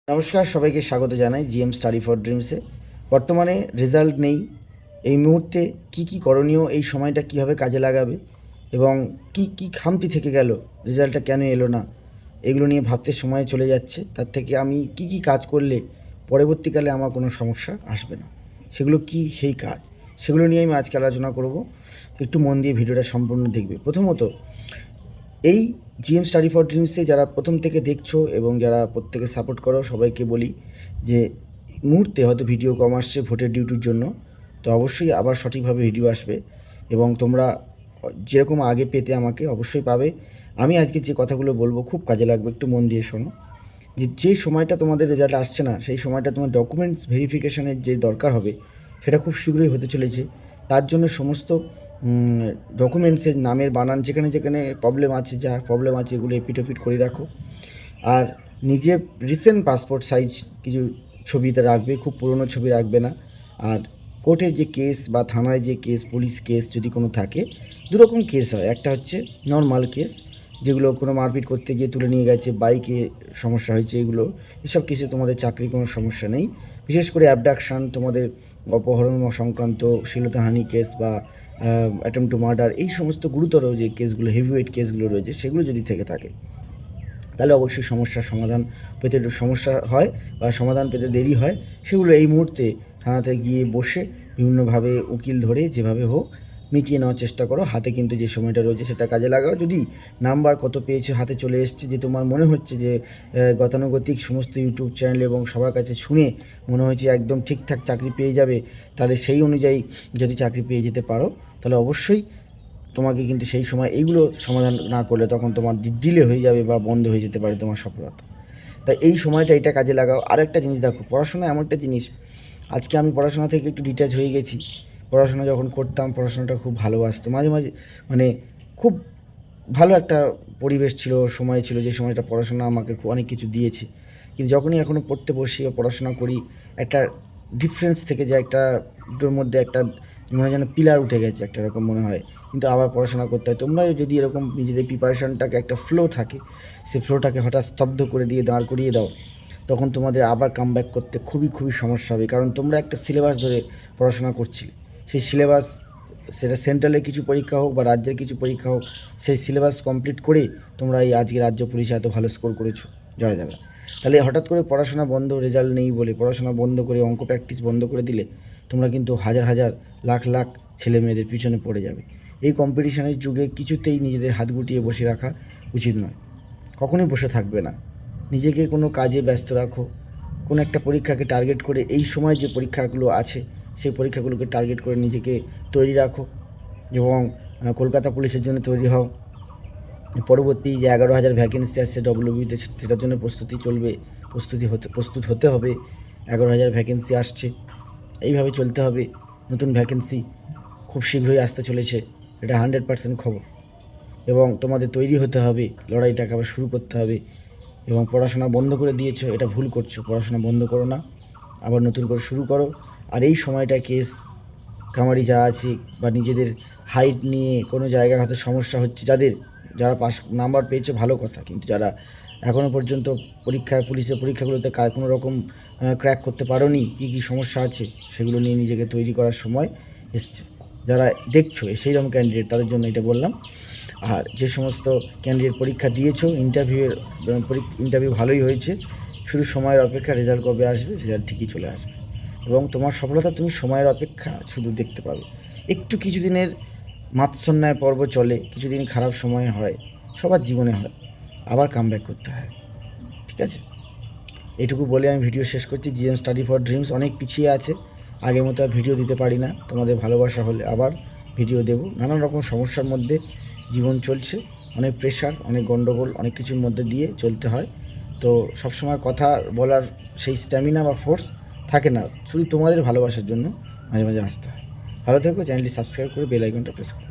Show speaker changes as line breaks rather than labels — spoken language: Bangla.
নমস্কার, সবাইকে স্বাগত জানাই জিএম স্টাডি ফর ড্রিমসে। বর্তমানে রেজাল্ট নেই। এই মুহূর্তে কি করণীয়, এই সময়টা কিভাবে কাজে লাগাবে এবং কি খামতি থেকে গেল, রেজাল্টটা কেন এলো না, এগুলো নিয়ে ভাবতে সময় চলে যাচ্ছে। তার থেকে আমি কি কাজ করলে পরবর্তীকালে আমার কোনো সমস্যা আসবে না, সেগুলো কি সেই কাজ, সেগুলো নিয়ে আমি আজকে আলোচনা করব। একটু মন দিয়ে ভিডিওটা সম্পূর্ণ দেখবে। প্রথমত, এই জিএম স্টাডি ফর ড্রিমসে যারা প্রথম থেকে দেখছো এবং যারা প্রত্যেকে সাপোর্ট করো, সবাইকে বলি যে মুহূর্তে হয়তো ভিডিও কম আসছে ভোটের ডিউটির জন্য, তো অবশ্যই আবার সঠিকভাবে ভিডিও আসবে এবং তোমরা যেরকম আগে পেতে আমাকে অবশ্যই পাবে। আমি আজকে যে কথাগুলো বলবো খুব কাজে লাগবে, একটু মন দিয়ে শোনো। যে সময়টা তোমাদের রেজাল্ট আসছে না, সেই সময়টা তোমার ডকুমেন্টস ভেরিফিকেশানের যে দরকার হবে সেটা খুব শীঘ্রই হতে চলেছে। তার জন্য সমস্ত ডকুমেন্টসের নামের বানান যেখানে যেখানে প্রবলেম আছে, যা প্রবলেম আছে এগুলো এপিট করে রাখো। আর নিজের রিসেন্ট পাসপোর্ট সাইজ কিছু ছবিতে রাখবে, খুব পুরনো ছবি রাখবে না। আর কোর্টের যে কেস বা থানায় যে কেস, পুলিশ কেস যদি কোনো থাকে, দুরকম কেস হয়। একটা হচ্ছে নর্মাল কেস, যেগুলো কোনো মারপিট করতে গিয়ে তুলে নিয়ে গেছে, বাইকে সমস্যা হয়েছে, এসব কেসে তোমাদের চাকরির কোনো সমস্যা নেই। বিশেষ করে অ্যাবডাকশান, তোমাদের অপহরণ সংক্রান্ত শ্লীলতাহানি কেস বা অ্যাটেম্প টু মার্ডার, এই সমস্ত গুরুতর যে কেসগুলো, হেভিওয়েট কেসগুলো রয়েছে, সেগুলো যদি থেকে থাকে তাহলে অবশ্যই সমস্যার সমাধান পেতে সমস্যা হয় বা সমাধান পেতে দেরি হয়। সেগুলো এই মুহূর্তে থানাতে গিয়ে বসে বিভিন্নভাবে উকিল ধরে যেভাবে হোক মিটিয়ে নেওয়ার চেষ্টা করো। হাতে কিন্তু যে সময়টা রয়েছে সেটা কাজে লাগাও। যদি নাম্বার কত পেয়েছো হাতে চলে এসছে, যে তোমার মনে হচ্ছে যে গতানুগতিক সমস্ত ইউটিউব চ্যানেল এবং সবার কাছে শুনে মনে হয়েছে একদম ঠিকঠাক চাকরি পেয়ে যাবে, তাহলে সেই অনুযায়ী যদি চাকরি পেয়ে যেতে পারো তাহলে অবশ্যই তোমাকে কিন্তু সেই সময় এইগুলো সমাধান না করলে তখন তোমার ডিলে হয়ে যাবে বা বন্ধ হয়ে যেতে পারে তোমার সফলতা। তাই এই সময়টা এটা কাজে লাগাও। আর একটা জিনিস দেখো, পড়াশোনা এমন একটা জিনিস, আজকে আমি পড়াশোনা থেকে একটু ডিট্যাচ হয়ে গেছি। পড়াশোনা যখন করতাম, পড়াশোনাটা খুব ভালোবাসতো, মাঝে মাঝে মানে খুব ভালো একটা পরিবেশ ছিল, সময় ছিল, যে সময়টা পড়াশোনা আমাকে খুব অনেক কিছু দিয়েছে। কিন্তু যখনই এখনও পড়তে বসি বা পড়াশোনা করি, একটা ডিফারেন্স থেকে যায়, একটা দুটোর মধ্যে একটা মনে হয় যেন পিলার উঠে গেছে, একটা এরকম মনে হয়। কিন্তু আবার পড়াশোনা করতে হয়। তোমরাও যদি এরকম নিজেদের প্রিপারেশনটাকে, একটা ফ্লো থাকে, সেই ফ্লোটাকে হঠাৎ স্তব্ধ করে দিয়ে দাঁড় করিয়ে দাও, তখন তোমাদের আবার কামব্যাক করতে খুবই সমস্যা হবে। কারণ তোমরা একটা সিলেবাস ধরে পড়াশোনা করছিলে, সেই সিলেবাস, সেটা সেন্ট্রালের কিছু পরীক্ষা হোক বা রাজ্যের কিছু পরীক্ষা হোক, সেই সিলেবাস কমপ্লিট করে তোমরা এই আজকে রাজ্য পুলিশে এত ভালো স্কোর করেছো যারা যারা। তাহলে হঠাৎ করে পড়াশোনা বন্ধ, রেজাল্ট নেই বলে পড়াশোনা বন্ধ করে, অঙ্ক প্র্যাকটিস বন্ধ করে দিলে তোমরা কিন্তু হাজার হাজার লাখ লাখ ছেলে মেয়েদের পিছনে পড়ে যাবে। এই কম্পিটিশনের যুগে কিছুতেই নিজেদের হাত গুটিয়ে বসে রাখা উচিত নয়, কখনোই বসে থাকবে না। নিজেকে কোনো কাজে ব্যস্ত রাখো, কোনো একটা পরীক্ষাকে টার্গেট করে, এই সময় যে পরীক্ষাগুলো আছে সেই পরীক্ষাগুলোকে টার্গেট করে নিজেকে তৈরি রাখো এবং কলকাতা পুলিশের জন্য তৈরি হও। পরবর্তী যে 11,000 ভ্যাকেন্সি আসছে ডব্লিউবিতে, সেটার জন্য প্রস্তুত হতে হবে। 11,000 ভ্যাকেন্সি আসছে, এইভাবে চলতে হবে। নতুন ভ্যাকেন্সি খুব শীঘ্রই আসতে চলেছে, এটা 100% খবর। এবং তোমাদের তৈরি হতে হবে, লড়াইটাকে আবার শুরু করতে হবে। এবং পড়াশোনা বন্ধ করে দিয়েছো, এটা ভুল করছো। পড়াশোনা বন্ধ করো না, আবার নতুন করে শুরু করো। আর এই সময়টা কেস কামারি যা আছে বা নিজেদের হাইট নিয়ে কোনো জায়গায় হয়তো সমস্যা হচ্ছে, যারা পাস নাম্বার পেয়েছো ভালো কথা, কিন্তু যারা এখনও পর্যন্ত পুলিশের পরীক্ষাগুলোতে কোনো রকম ক্র্যাক করতে পারোনি, কী সমস্যা আছে সেগুলো নিয়ে নিজেকে তৈরি করার সময় এসছে। যারা দেখছো সেই রকম ক্যান্ডিডেট, তাদের জন্য এটা বললাম। আর যে সমস্ত ক্যান্ডিডেট পরীক্ষা দিয়েছো, ইন্টারভিউ ভালোই হয়েছে, শুধু সময়ের অপেক্ষা, রেজাল্ট কবে আসবে, রেজাল্ট ঠিকই চলে আসবে। এবং তোমার সফলতা তুমি সময়ের অপেক্ষা শুধু দেখতে পাবে। একটু কিছুদিনের মাৎসন্যায় পর্ব চলে, কিছুদিন খারাপ সময় হয়, সবার জীবনে হয়, আবার কামব্যাক করতে হয়। ঠিক আছে, এটুকু বলে আমি ভিডিও শেষ করছি। জিএম স্টাডি ফর ড্রিমস অনেক পিছিয়ে আছে, আগের মতো আর ভিডিও দিতে পারি না। তোমাদের ভালোবাসা হলে আবার ভিডিও দেব। নানান রকম সমস্যার মধ্যে জীবন চলছে, অনেক প্রেশার, অনেক গণ্ডগোল, অনেক কিছুর মধ্যে দিয়ে চলতে হয়। তো সবসময় কথা বলার সেই স্ট্যামিনা বা ফোর্স থাকে না, শুধু তোমাদের ভালোবাসার জন্য মাঝে মাঝে আসতে হয়। ভালো থেকো, চ্যানেলটি সাবস্ক্রাইব করে বেল আইকনটা প্রেস করো।